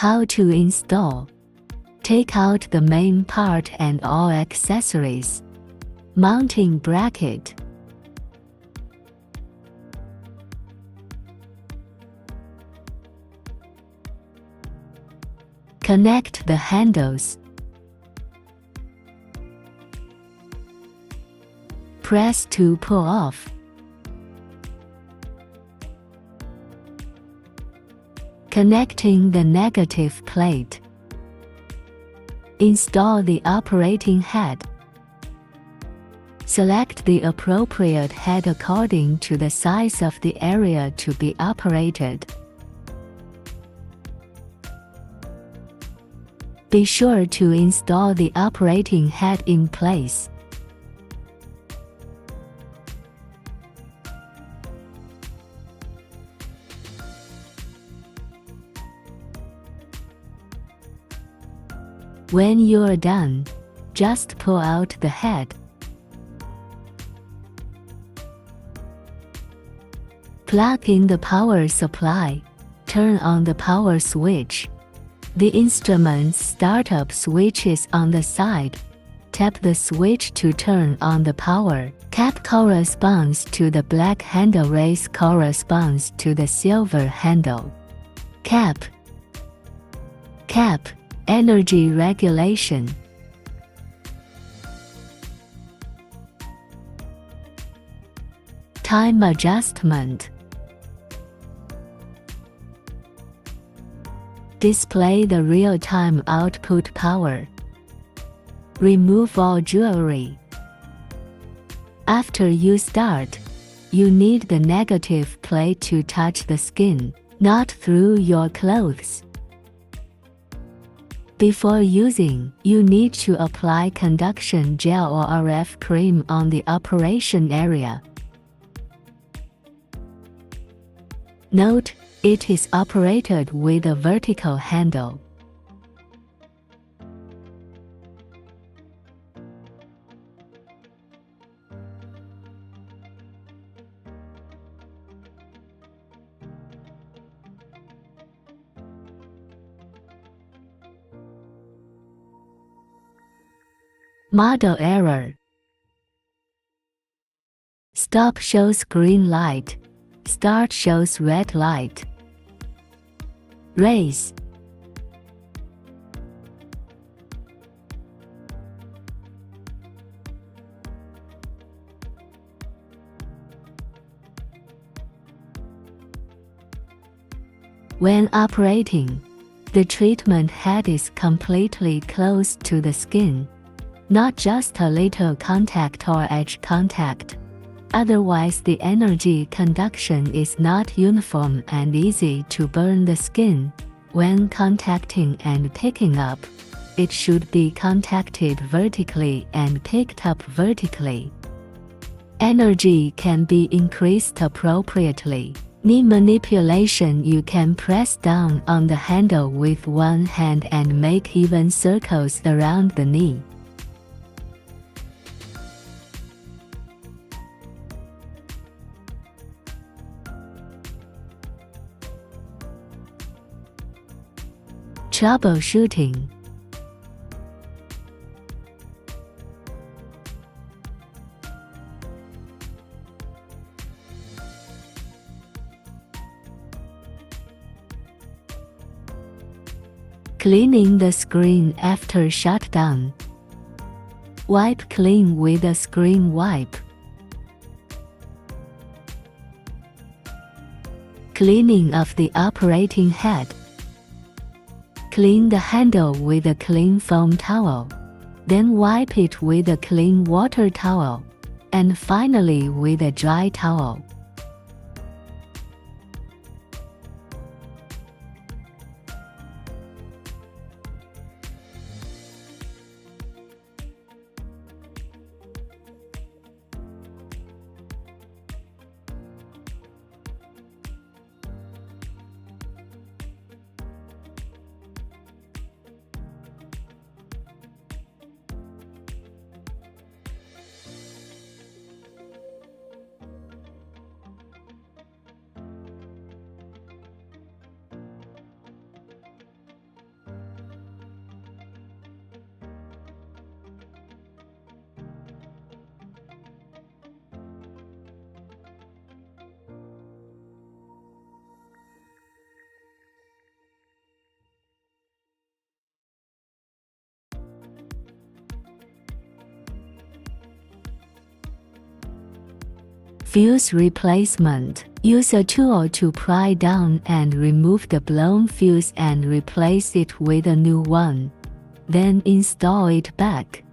How to install. Take out the main part and all accessories. Mounting bracket. Connect the handles. Press to pull off. Connecting the negative plate. Install the operating head. Select the appropriate head according to the size of the area to be operated. Be sure to install the operating head in place. When you're done, just pull out the head. Plug in the power supply. Turn on the power switch. The instrument's startup switch is on the side. Tap the switch to turn on the power. Cap corresponds to the black handle. Race corresponds to the silver handle. Cap. Cap. Energy regulation. Time adjustment. Display the real-time output power. Remove all jewelry. After you start, you need the negative plate to touch the skin, not through your clothes. Before using, you need to apply conduction gel or RF cream on the operation area. Note, it is operated with a vertical handle. Model error. Stop shows green light. Start shows red light. Raise. When operating, the treatment head is completely close to the skin, not just a little contact or edge contact. Otherwise, the energy conduction is not uniform and easy to burn the skin. When contacting and picking up, it should be contacted vertically and picked up vertically. Energy can be increased appropriately. Knee manipulation. You can press down on the handle with one hand and make even circles around the knee. Troubleshooting. Cleaning the screen after shutdown. Wipe clean with a screen wipe. Cleaning of the operating head. Clean the handle with a clean foam towel, then wipe it with a clean water towel, and finally with a dry towel. Fuse replacement. Use a tool to pry down and remove the blown fuse and replace it with a new one. Then install it back.